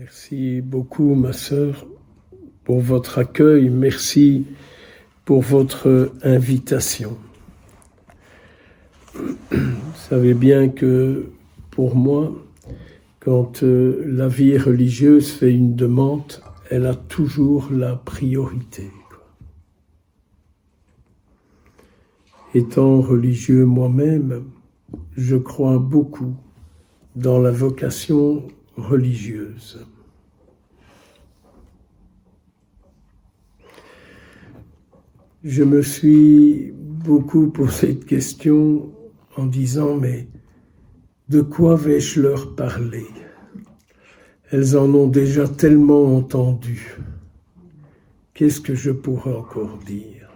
Merci beaucoup, ma sœur, pour votre accueil. Merci pour votre invitation. Vous savez bien que pour moi, quand la vie religieuse fait une demande, elle a toujours la priorité. Étant religieux moi-même, je crois beaucoup dans la vocation religieuse. Je me suis beaucoup posé de questions en disant, mais de quoi vais-je leur parler? Elles en ont déjà tellement entendu. Qu'est-ce que je pourrais encore dire?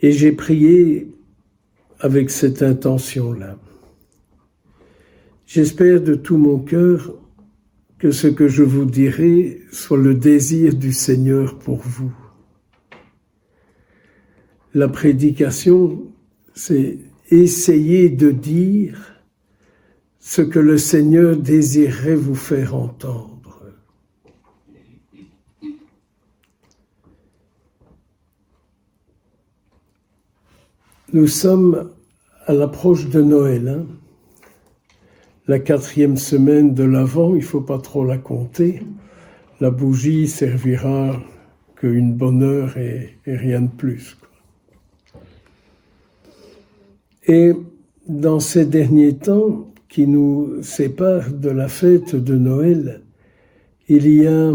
Et j'ai prié avec cette intention-là. J'espère de tout mon cœur que ce que je vous dirai soit le désir du Seigneur pour vous. La prédication, c'est essayer de dire ce que le Seigneur désirerait vous faire entendre. Nous sommes à l'approche de Noël, La 4e semaine de l'Avent, il ne faut pas trop la compter. La bougie servira qu'une bonne heure et rien de plus. Et dans ces derniers temps qui nous séparent de la fête de Noël, il y a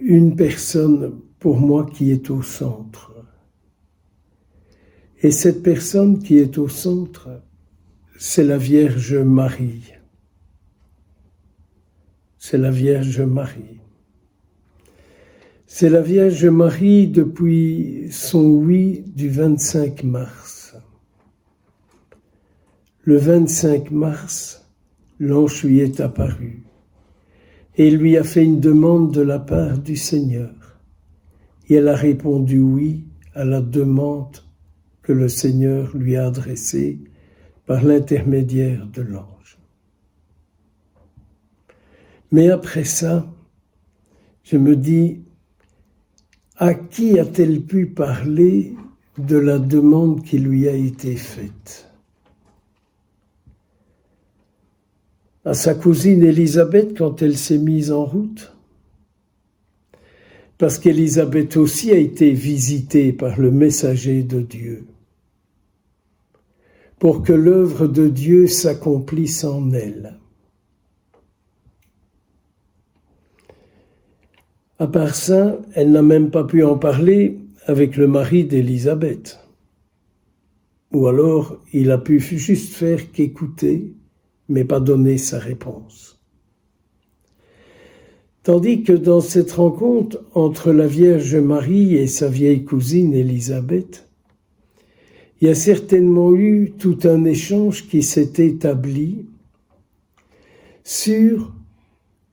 une personne pour moi qui est au centre. Et cette personne qui est au centre, c'est la Vierge Marie. C'est la Vierge Marie. C'est la Vierge Marie depuis son oui du 25 mars. Le 25 mars, l'ange lui est apparu et il lui a fait une demande de la part du Seigneur. Et elle a répondu oui à la demande que le Seigneur lui a adressée par l'intermédiaire de l'ange. Mais après ça, je me dis, à qui a-t-elle pu parler de la demande qui lui a été faite? À sa cousine Élisabeth quand elle s'est mise en route? Parce qu'Élisabeth aussi a été visitée par le messager de Dieu, pour que l'œuvre de Dieu s'accomplisse en elle. À part ça, elle n'a même pas pu en parler avec le mari d'Élisabeth. Ou alors, il a pu juste faire qu'écouter, mais pas donner sa réponse. Tandis que dans cette rencontre entre la Vierge Marie et sa vieille cousine Élisabeth, il y a certainement eu tout un échange qui s'est établi sur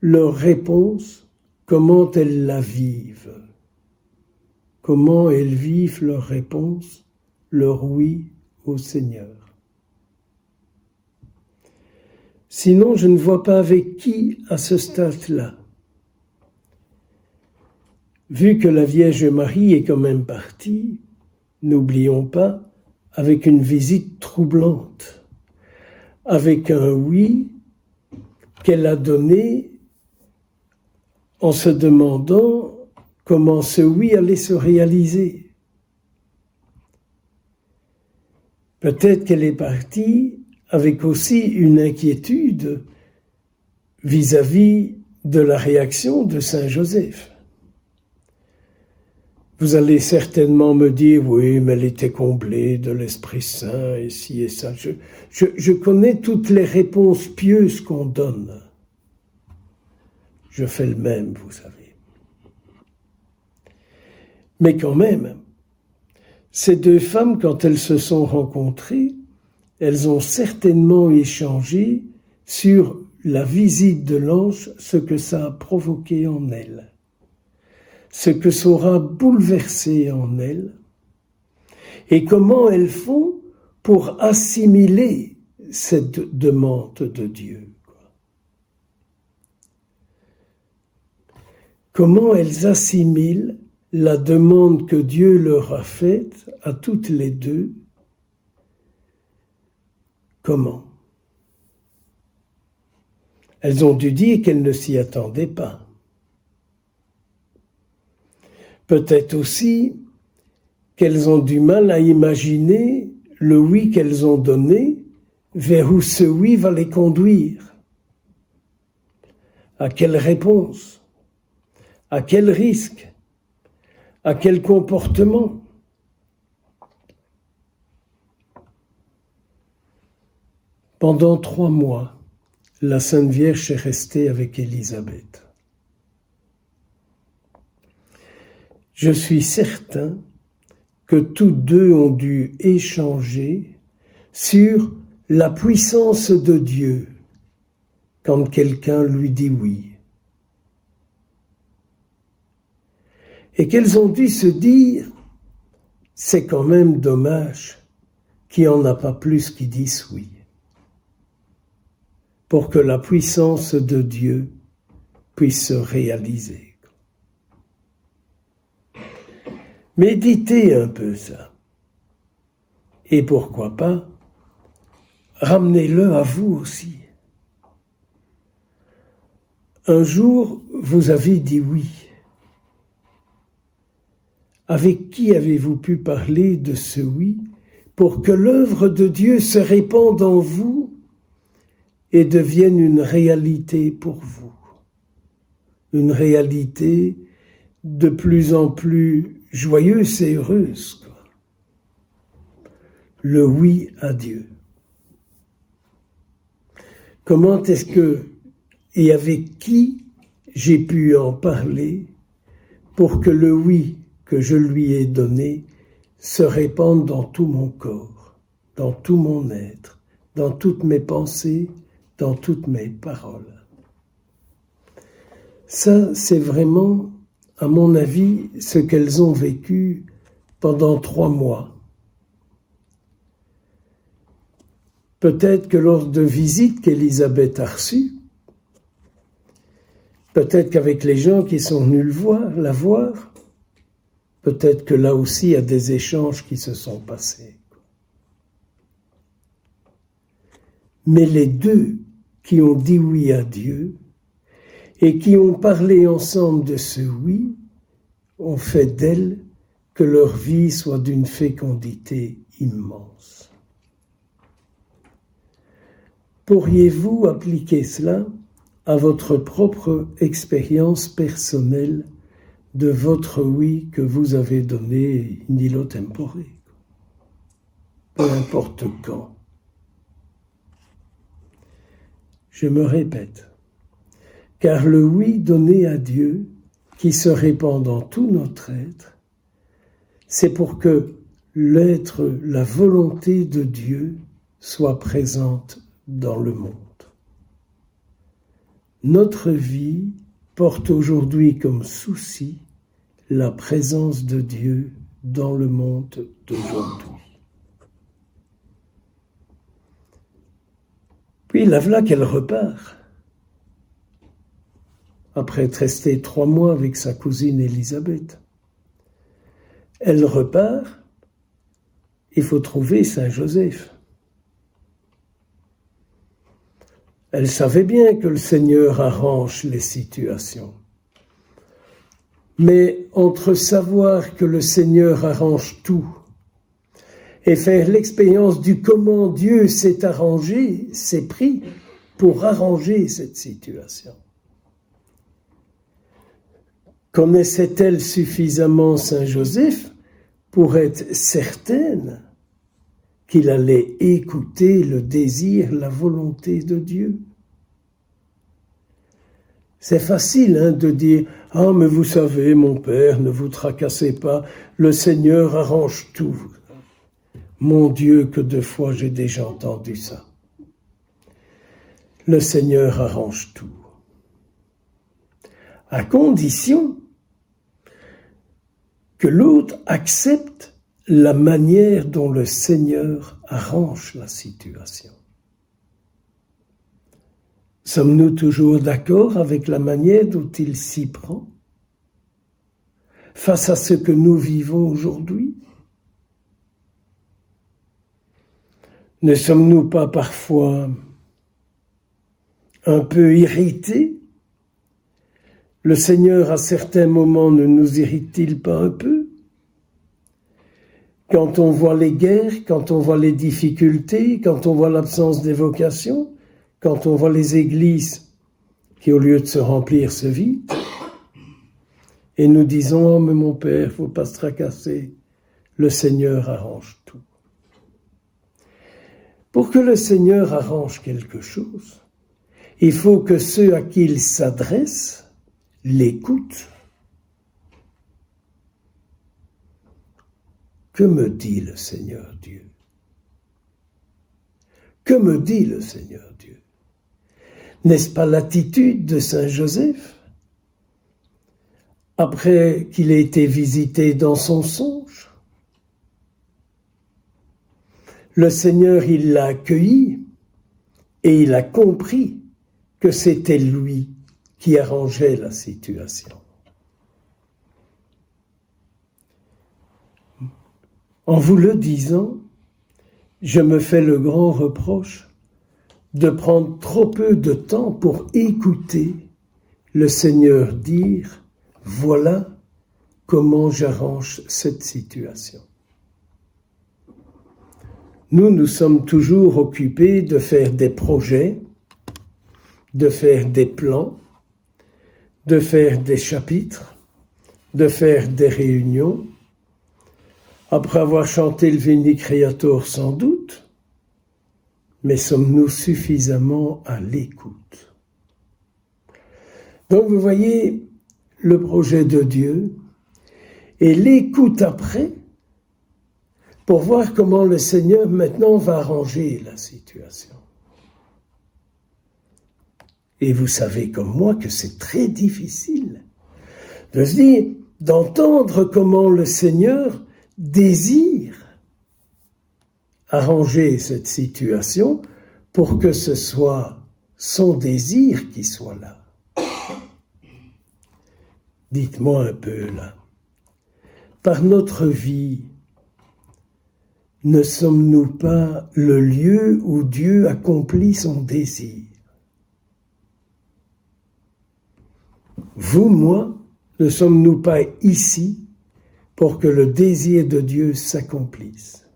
leur réponse. Comment elles la vivent? Comment elles vivent leur réponse, leur oui au Seigneur? Sinon, je ne vois pas avec qui à ce stade-là. Vu que la Vierge Marie est quand même partie, n'oublions pas, avec une visite troublante, avec un oui qu'elle a donné en se demandant comment ce oui allait se réaliser. Peut-être qu'elle est partie avec aussi une inquiétude vis-à-vis de la réaction de Saint Joseph. Vous allez certainement me dire, oui, mais elle était comblée de l'Esprit Saint et ci et ça. Je connais toutes les réponses pieuses qu'on donne. Je fais le même, vous savez. Mais quand même, ces deux femmes, quand elles se sont rencontrées, elles ont certainement échangé sur la visite de l'ange, ce que ça a provoqué en elles, ce que ça aura bouleversé en elles, et comment elles font pour assimiler cette demande de Dieu. comment elles assimilent la demande que Dieu leur a faite à toutes les deux. Comment? Elles ont dû dire qu'elles ne s'y attendaient pas. Peut-être aussi qu'elles ont du mal à imaginer le oui qu'elles ont donné, vers où ce oui va les conduire. À quelle réponse? À quel risque? À quel comportement? Pendant 3 mois, la Sainte Vierge est restée avec Élisabeth. Je suis certain que toutes deux ont dû échanger sur la puissance de Dieu quand quelqu'un lui dit oui. Et qu'elles ont dû se dire, c'est quand même dommage qu'il n'y en a pas plus qui disent oui, pour que la puissance de Dieu puisse se réaliser. Méditez un peu ça. Et pourquoi pas, ramenez-le à vous aussi. Un jour, vous avez dit oui. Avec qui avez-vous pu parler de ce oui pour que l'œuvre de Dieu se répande en vous et devienne une réalité pour vous? Une réalité de plus en plus joyeuse et heureuse. Le oui à Dieu. Comment est-ce que et avec qui j'ai pu en parler pour que le oui que je lui ai donné se répande dans tout mon corps, dans tout mon être, dans toutes mes pensées, dans toutes mes paroles. Ça, c'est vraiment, à mon avis, ce qu'elles ont vécu pendant 3 mois. Peut-être que lors de visites qu'Élisabeth a reçues, peut-être qu'avec les gens qui sont venus la voir, peut-être que là aussi, il y a des échanges qui se sont passés. Mais les deux qui ont dit oui à Dieu et qui ont parlé ensemble de ce oui, ont fait d'elle que leur vie soit d'une fécondité immense. Pourriez-vous appliquer cela à votre propre expérience personnelle de votre oui que vous avez donné in illo tempore, peu importe quand? Je me répète, car le oui donné à Dieu, qui se répand dans tout notre être, c'est pour que l'être, la volonté de Dieu soit présente dans le monde. Notre vie porte aujourd'hui comme souci la présence de Dieu dans le monde d'aujourd'hui. Puis la voilà qu'elle repart. Après être restée 3 mois avec sa cousine Élisabeth. Elle repart, il faut trouver Saint Joseph. Elle savait bien que le Seigneur arrange les situations. Mais entre savoir que le Seigneur arrange tout et faire l'expérience du comment Dieu s'est arrangé, s'est pris pour arranger cette situation. Connaissait-elle suffisamment Saint Joseph pour être certaine qu'il allait écouter le désir, la volonté de Dieu? C'est facile de dire « Ah, mais vous savez, mon père, ne vous tracassez pas, le Seigneur arrange tout. » Mon Dieu, que 2 fois j'ai déjà entendu ça. Le Seigneur arrange tout. À condition que l'autre accepte la manière dont le Seigneur arrange la situation. Sommes-nous toujours d'accord avec la manière dont il s'y prend? face à ce que nous vivons aujourd'hui? Ne sommes-nous pas parfois un peu irrités? Le Seigneur, à certains moments, ne nous irrite-t-il pas un peu? Quand on voit les guerres, quand on voit les difficultés, quand on voit l'absence des vocations, quand on voit les églises qui, au lieu de se remplir, se vident, et nous disons « Oh, mais mon Père, faut pas se tracasser, le Seigneur arrange tout ». Pour que le Seigneur arrange quelque chose, il faut que ceux à qui il s'adresse l'écoutent. Que me dit le Seigneur Dieu? Que me dit le Seigneur Dieu? N'est-ce pas l'attitude de Saint Joseph après qu'il ait été visité dans son songe? Le Seigneur, il l'a accueilli et il a compris que c'était lui qui arrangeait la situation. En vous le disant, je me fais le grand reproche de prendre trop peu de temps pour écouter le Seigneur dire « Voilà comment j'arrange cette situation ». Nous sommes toujours occupés de faire des projets, de faire des plans, de faire des chapitres, de faire des réunions. Après avoir chanté le Veni Creator sans doute, mais sommes-nous suffisamment à l'écoute? Donc vous voyez le projet de Dieu et l'écoute après pour voir comment le Seigneur maintenant va arranger la situation. Et vous savez comme moi que c'est très difficile de se dire, d'entendre comment le Seigneur désire arranger cette situation pour que ce soit son désir qui soit là. Dites-moi un peu là, par notre vie, ne sommes-nous pas le lieu où Dieu accomplit son désir? Vous, moi, ne sommes-nous pas ici pour que le désir de Dieu s'accomplisse?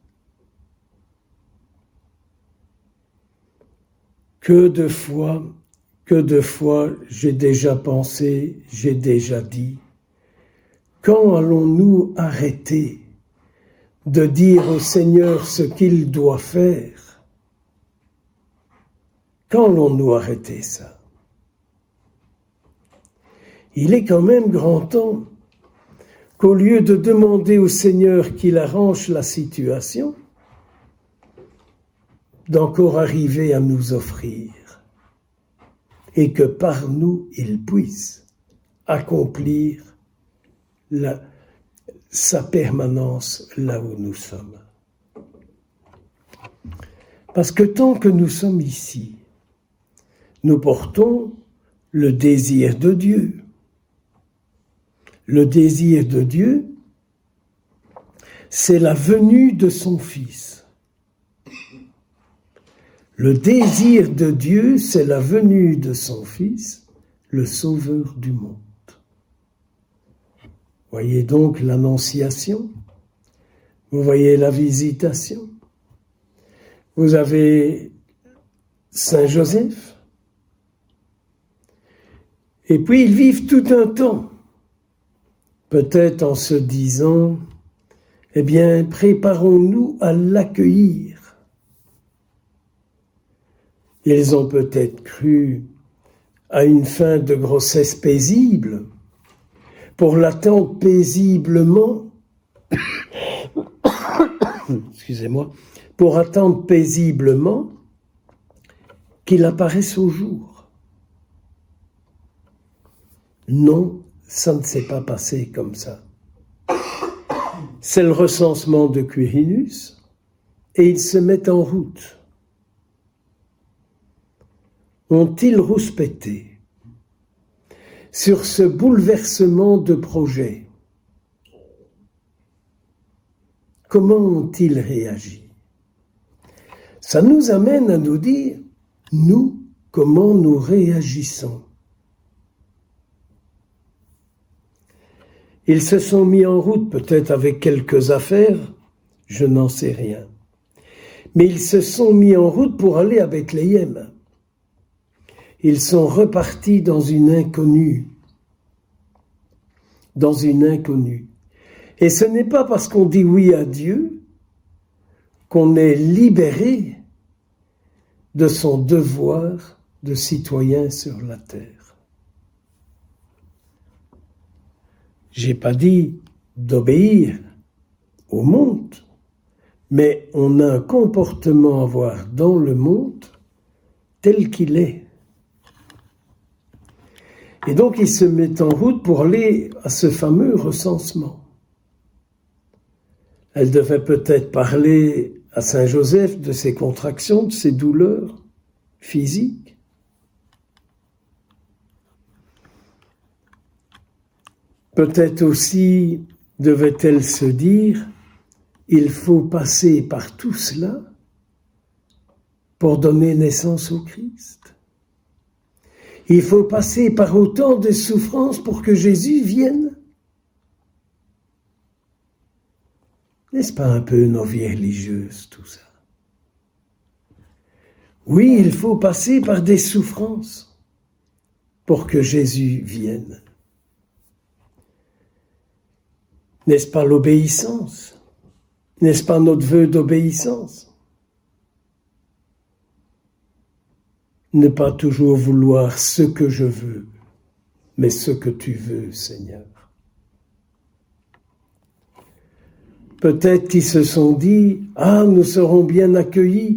Que de fois j'ai déjà pensé, j'ai déjà dit, quand allons-nous arrêter de dire au Seigneur ce qu'il doit faire? Quand allons-nous arrêter ça? Il est quand même grand temps qu'au lieu de demander au Seigneur qu'il arrange la situation, d'encore arriver à nous offrir et que par nous, il puisse accomplir sa permanence là où nous sommes. Parce que tant que nous sommes ici, nous portons le désir de Dieu. Le désir de Dieu, c'est la venue de son Fils. Le désir de Dieu, c'est la venue de son Fils, le Sauveur du monde. Voyez donc l'annonciation, vous voyez la visitation, vous avez Saint Joseph, et puis ils vivent tout un temps, peut-être en se disant, eh bien, préparons-nous à l'accueillir. Ils ont peut-être cru à une fin de grossesse paisible, pour l'attendre paisiblement, excusez-moi, pour attendre paisiblement qu'il apparaisse au jour. Non, ça ne s'est pas passé comme ça. C'est le recensement de Quirinus et ils se mettent en route. Ont-ils rouspété sur ce bouleversement de projet comment ont-ils réagi? Ça nous amène à nous dire, nous, comment nous réagissons? Ils se sont mis en route, peut-être avec quelques affaires, je n'en sais rien. Mais ils se sont mis en route pour aller à Bethléem. Ils sont repartis dans une inconnue. Dans une inconnue. Et ce n'est pas parce qu'on dit oui à Dieu qu'on est libéré de son devoir de citoyen sur la terre. J'ai pas dit d'obéir au monde, mais on a un comportement à avoir dans le monde tel qu'il est. Et donc il se met en route pour aller à ce fameux recensement. Elle devait peut-être parler à Saint Joseph de ses contractions, de ses douleurs physiques. Peut-être aussi devait-elle se dire, il faut passer par tout cela pour donner naissance au Christ. Il faut passer par autant de souffrances pour que Jésus vienne. N'est-ce pas un peu nos vies religieuses, tout ça? Oui, il faut passer par des souffrances pour que Jésus vienne. N'est-ce pas l'obéissance? N'est-ce pas notre vœu d'obéissance? Ne pas toujours vouloir ce que je veux, mais ce que tu veux, Seigneur. Peut-être qu'ils se sont dit, ah, nous serons bien accueillis,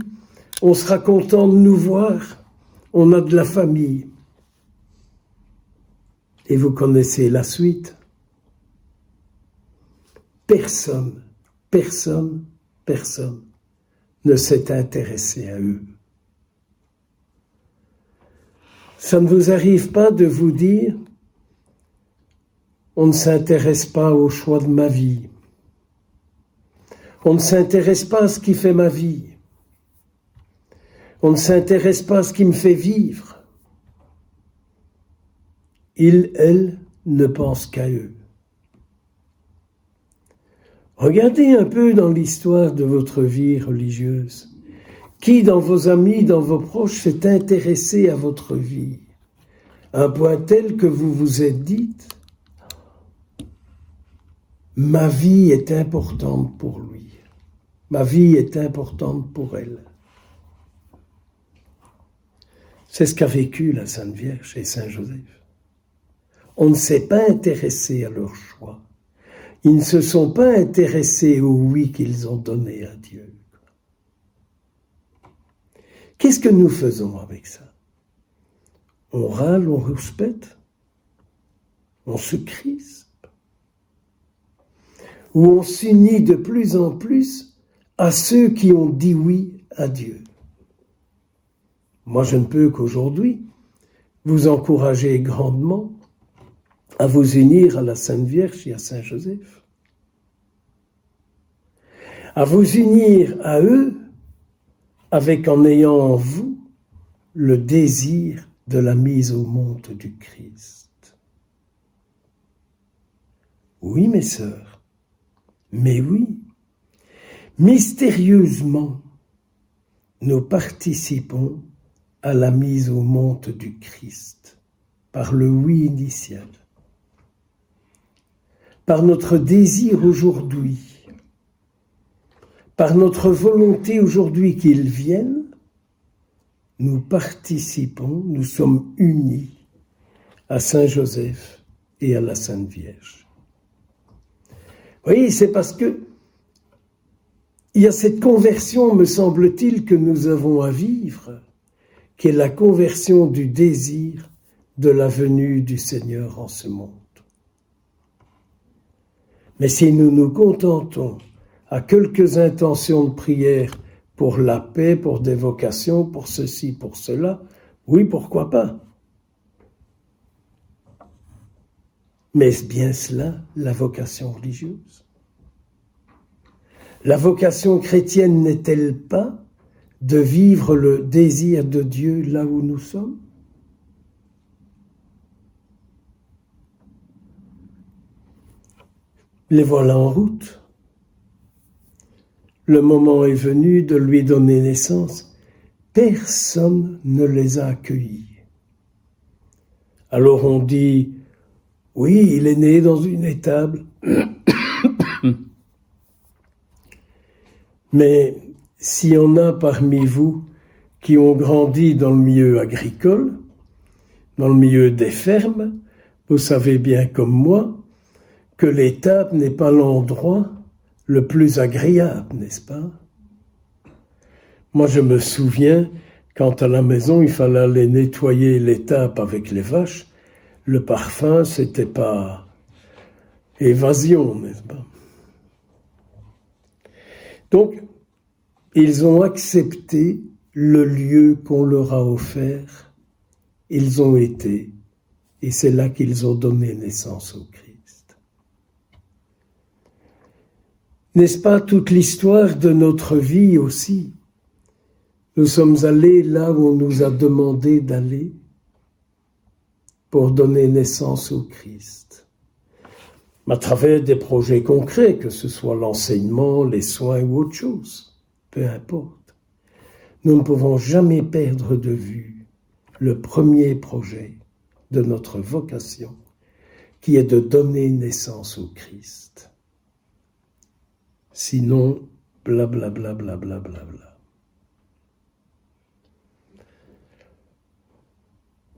on sera content de nous voir, on a de la famille. Et vous connaissez la suite. Personne ne s'est intéressé à eux. Ça ne vous arrive pas de vous dire, on ne s'intéresse pas au choix de ma vie. On ne s'intéresse pas à ce qui fait ma vie. On ne s'intéresse pas à ce qui me fait vivre. Ils, elles, ne pensent qu'à eux. Regardez un peu dans l'histoire de votre vie religieuse. Qui dans vos amis, dans vos proches, s'est intéressé à votre vie, à un point tel que vous vous êtes dit, ma vie est importante pour lui. Ma vie est importante pour elle. C'est ce qu'a vécu la Sainte Vierge et Saint Joseph. On ne s'est pas intéressé à leur choix. Ils ne se sont pas intéressés au oui qu'ils ont donné à Dieu. Qu'est-ce que nous faisons avec ça? On râle, on rouspète, on se crispe, ou on s'unit de plus en plus à ceux qui ont dit oui à Dieu. Moi, je ne peux qu'aujourd'hui vous encourager grandement à vous unir à la Sainte Vierge et à Saint Joseph, à vous unir à eux avec en ayant en vous le désir de la mise au monde du Christ. Oui, mes sœurs, mais oui, mystérieusement, nous participons à la mise au monde du Christ par le oui initial, par notre désir aujourd'hui, par notre volonté aujourd'hui qu'il vienne, nous participons, nous sommes unis à Saint Joseph et à la Sainte Vierge. Vous voyez, c'est parce que il y a cette conversion, me semble-t-il, que nous avons à vivre, qui est la conversion du désir de la venue du Seigneur en ce monde. Mais si nous nous contentons à quelques intentions de prière pour la paix, pour des vocations, pour ceci, pour cela, oui, pourquoi pas? Mais est-ce bien cela, la vocation religieuse? La vocation chrétienne n'est-elle pas de vivre le désir de Dieu là où nous sommes? Les voilà en route. Le moment est venu de lui donner naissance. Personne ne les a accueillis. Alors on dit, oui, il est né dans une étable. Mais s'il y en a parmi vous qui ont grandi dans le milieu agricole, dans le milieu des fermes, vous savez bien comme moi que l'étable n'est pas l'endroit le plus agréable, n'est-ce pas? Moi, je me souviens, quand à la maison, il fallait aller nettoyer l'étable avec les vaches, le parfum, c'était pas évasion, n'est-ce pas? Donc, ils ont accepté le lieu qu'on leur a offert, ils ont été, et c'est là qu'ils ont donné naissance au Christ. N'est-ce pas toute l'histoire de notre vie aussi? Nous sommes allés là où on nous a demandé d'aller pour donner naissance au Christ. À travers des projets concrets, que ce soit l'enseignement, les soins ou autre chose, peu importe. Nous ne pouvons jamais perdre de vue le premier projet de notre vocation, qui est de donner naissance au Christ. Sinon, blablabla, blablabla, blablabla.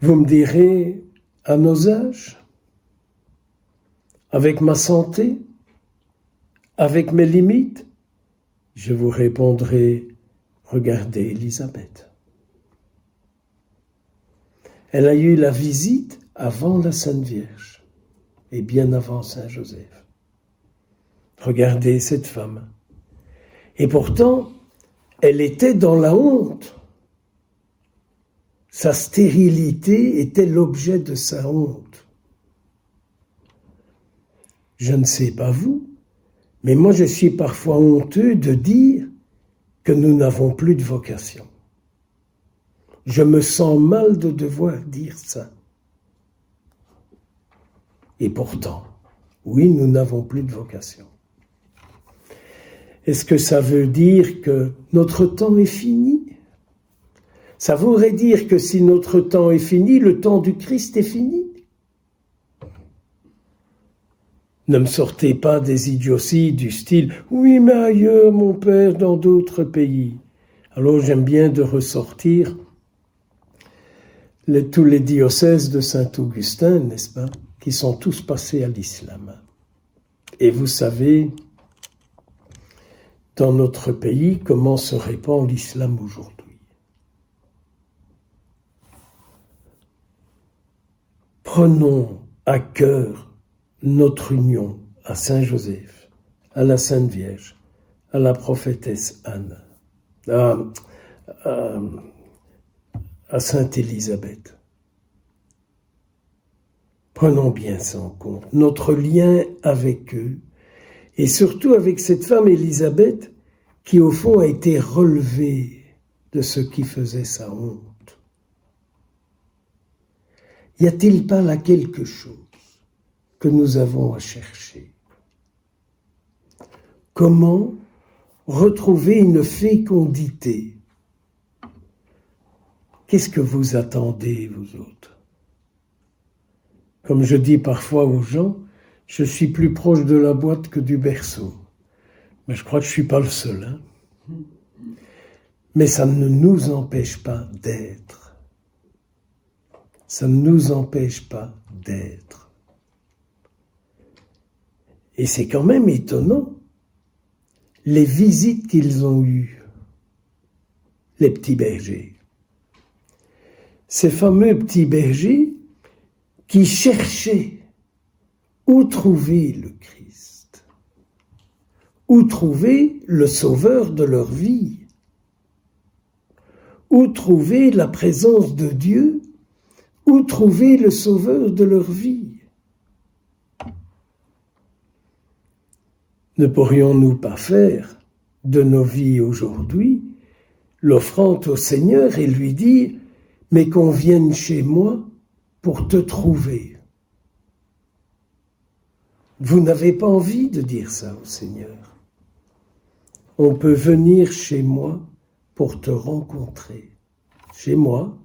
Vous me direz, à nos âges, avec ma santé, avec mes limites, je vous répondrai, regardez Élisabeth. Elle a eu la visite avant la Sainte Vierge et bien avant Saint Joseph. Regardez cette femme. Et pourtant, elle était dans la honte. Sa stérilité était l'objet de sa honte. Je ne sais pas vous, mais moi je suis parfois honteux de dire que nous n'avons plus de vocation. Je me sens mal de devoir dire ça. Et pourtant, oui, nous n'avons plus de vocation. Est-ce que ça veut dire que notre temps est fini? Ça voudrait dire que si notre temps est fini, le temps du Christ est fini? Ne me sortez pas des idioties du style « Oui, mais ailleurs, mon père, dans d'autres pays. » Alors j'aime bien de ressortir tous les diocèses de Saint-Augustin, n'est-ce pas, qui sont tous passés à l'islam. Et vous savez, dans notre pays, comment se répand l'islam aujourd'hui. Prenons à cœur notre union à Saint-Joseph, à la Sainte Vierge, à la prophétesse Anne, à Sainte Élisabeth. Prenons bien ça en compte, notre lien avec eux, et surtout avec cette femme Élisabeth qui au fond a été relevée de ce qui faisait sa honte. Y a-t-il pas là quelque chose que nous avons à chercher? Comment retrouver une fécondité? Qu'est-ce que vous attendez, vous autres? Comme je dis parfois aux gens, je suis plus proche de la boîte que du berceau. Mais je crois que je ne suis pas le seul. Hein. Mais ça ne nous empêche pas d'être. Ça ne nous empêche pas d'être. Et c'est quand même étonnant, les visites qu'ils ont eues, les petits bergers. Ces fameux petits bergers qui cherchaient où trouver le Christ, où trouver le sauveur de leur vie, où trouver la présence de Dieu, où trouver le sauveur de leur vie. Ne pourrions-nous pas faire de nos vies aujourd'hui, l'offrant au Seigneur et lui dire « Mais qu'on vienne chez moi pour te trouver ». Vous n'avez pas envie de dire ça au Seigneur. On peut venir chez moi pour te rencontrer. Chez moi,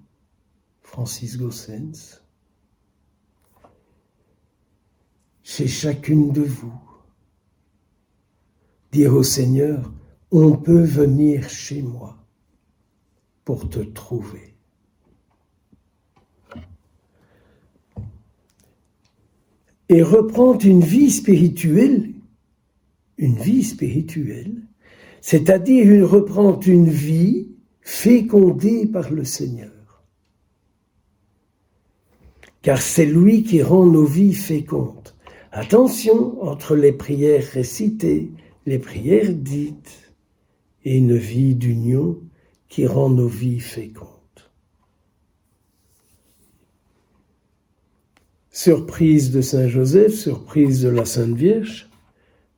Francis Gossens, chez chacune de vous. Dire au Seigneur, on peut venir chez moi pour te trouver. Et reprendre une vie spirituelle, c'est-à-dire reprendre une vie fécondée par le Seigneur. Car c'est lui qui rend nos vies fécondes. Attention, entre les prières récitées, les prières dites, et une vie d'union qui rend nos vies fécondes. Surprise de Saint Joseph, surprise de la Sainte Vierge,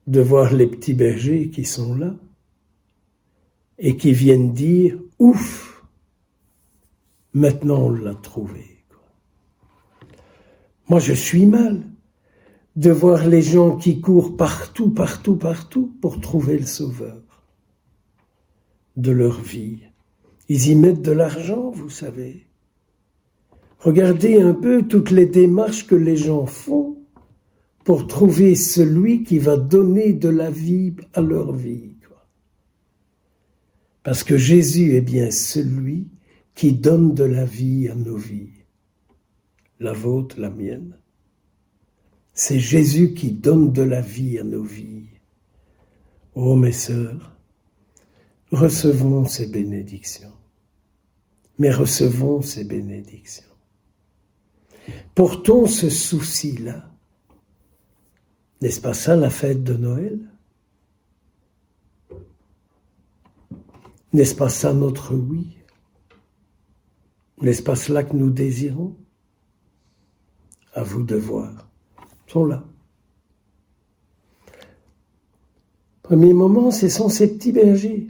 de voir les petits bergers qui sont là et qui viennent dire « Ouf, maintenant on l'a trouvé ». Moi je suis mal de voir les gens qui courent partout pour trouver le Sauveur de leur vie. Ils y mettent de l'argent, vous savez. Regardez un peu toutes les démarches que les gens font pour trouver celui qui va donner de la vie à leur vie. Parce que Jésus est bien celui qui donne de la vie à nos vies. La vôtre, la mienne. C'est Jésus qui donne de la vie à nos vies. Oh mes sœurs, recevons ces bénédictions. Mais recevons ces bénédictions. Portons ce souci-là. N'est-ce pas ça la fête de Noël? N'est-ce pas ça notre oui? N'est-ce pas cela que nous désirons? À vous de voir. Ils sont là. Premier moment, ce sont ces petits bergers.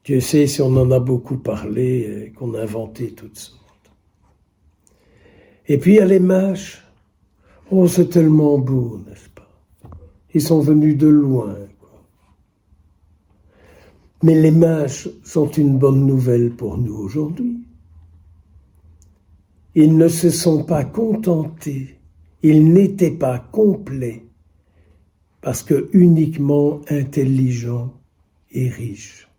Dieu sait si on en a beaucoup parlé et qu'on a inventé toutes sortes. Et puis il y a les mages. Oh, c'est tellement beau, n'est-ce pas? Ils sont venus de loin. Mais les mages sont une bonne nouvelle pour nous aujourd'hui. Ils ne se sont pas contentés, ils n'étaient pas complets, parce que uniquement intelligents et riches.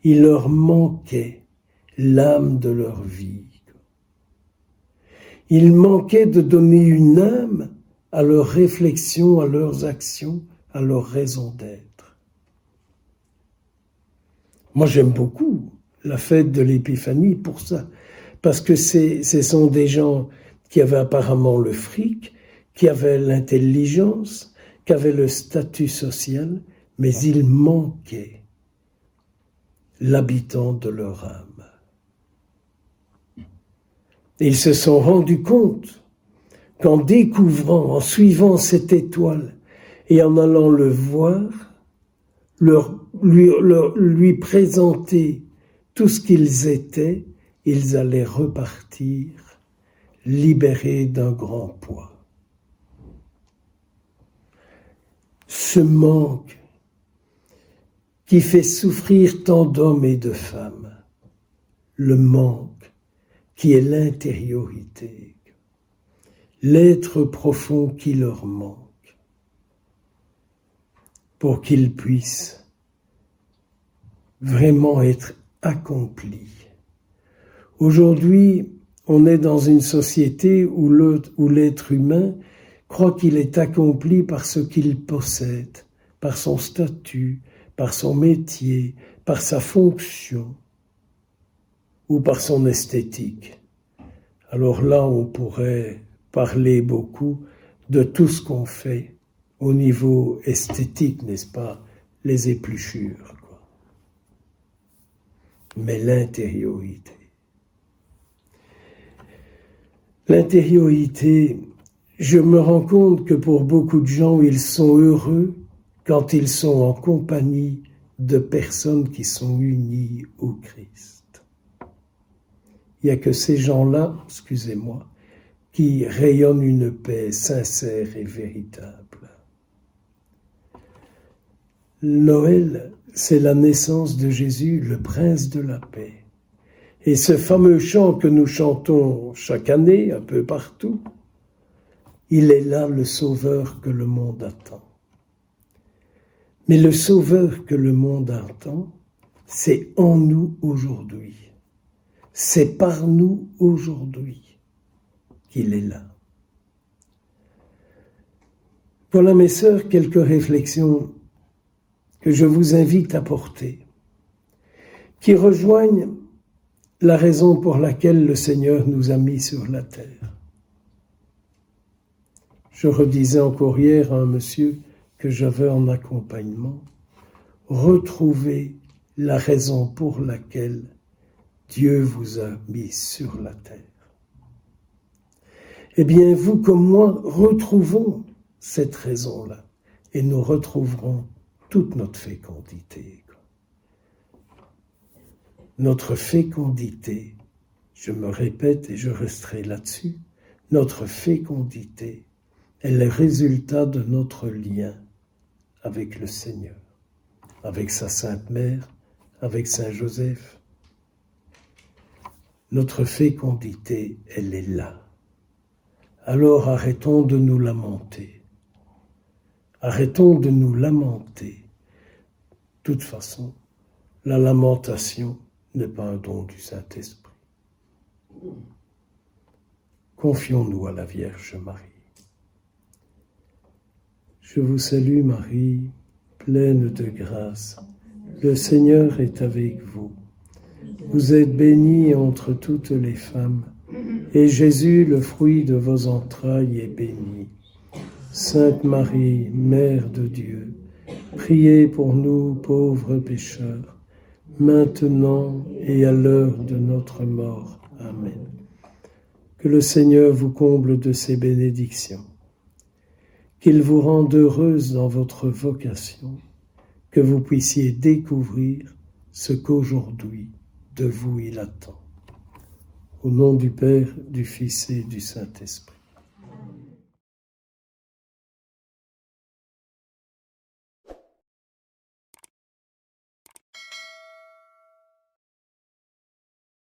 Il leur manquait l'âme de leur vie. Il manquait de donner une âme à leurs réflexions, à leurs actions, à leur raison d'être. Moi, j'aime beaucoup la fête de l'Épiphanie pour ça, parce que ce sont des gens qui avaient apparemment le fric, qui avaient l'intelligence, qui avaient le statut social, mais il manquait l'habitant de leur âme. Ils se sont rendus compte qu'en découvrant, en suivant cette étoile et en allant le voir, lui présenter tout ce qu'ils étaient, ils allaient repartir libérés d'un grand poids. Ce manque qui fait souffrir tant d'hommes et de femmes, le manque qui est l'intériorité, l'être profond qui leur manque, pour qu'ils puissent vraiment être accomplis. Aujourd'hui, on est dans une société où l'être humain croit qu'il est accompli par ce qu'il possède, par son statut, par son métier, par sa fonction ou par son esthétique. Alors là, on pourrait parler beaucoup de tout ce qu'on fait au niveau esthétique, n'est-ce pas? Les épluchures, quoi. Mais l'intériorité. L'intériorité, je me rends compte que pour beaucoup de gens, ils sont heureux quand ils sont en compagnie de personnes qui sont unies au Christ. Il n'y a que ces gens-là, excusez-moi, qui rayonnent une paix sincère et véritable. Noël, c'est la naissance de Jésus, le prince de la paix. Et ce fameux chant que nous chantons chaque année, un peu partout, il est là le sauveur que le monde attend. Mais le sauveur que le monde attend, c'est en nous aujourd'hui. C'est par nous aujourd'hui qu'il est là. Voilà, mes sœurs, quelques réflexions que je vous invite à porter, qui rejoignent la raison pour laquelle le Seigneur nous a mis sur la terre. Je redisais encore hier à un monsieur que j'avais en accompagnement, retrouvez la raison pour laquelle Dieu vous a mis sur la terre. Eh bien, vous comme moi, retrouvons cette raison-là et nous retrouverons toute notre fécondité. Notre fécondité, je me répète et je resterai là-dessus, notre fécondité est le résultat de notre lien avec le Seigneur, avec sa Sainte Mère, avec Saint Joseph. Notre fécondité, elle est là. Alors arrêtons de nous lamenter. Arrêtons de nous lamenter. De toute façon, la lamentation n'est pas un don du Saint-Esprit. Confions-nous à la Vierge Marie. Je vous salue Marie, pleine de grâce. Le Seigneur est avec vous. Vous êtes bénie entre toutes les femmes, et Jésus, le fruit de vos entrailles, est béni. Sainte Marie, Mère de Dieu, priez pour nous pauvres pécheurs, maintenant et à l'heure de notre mort. Amen. Que le Seigneur vous comble de ses bénédictions, qu'il vous rende heureuse dans votre vocation, que vous puissiez découvrir ce qu'aujourd'hui de vous il attend. Au nom du Père, du Fils et du Saint-Esprit.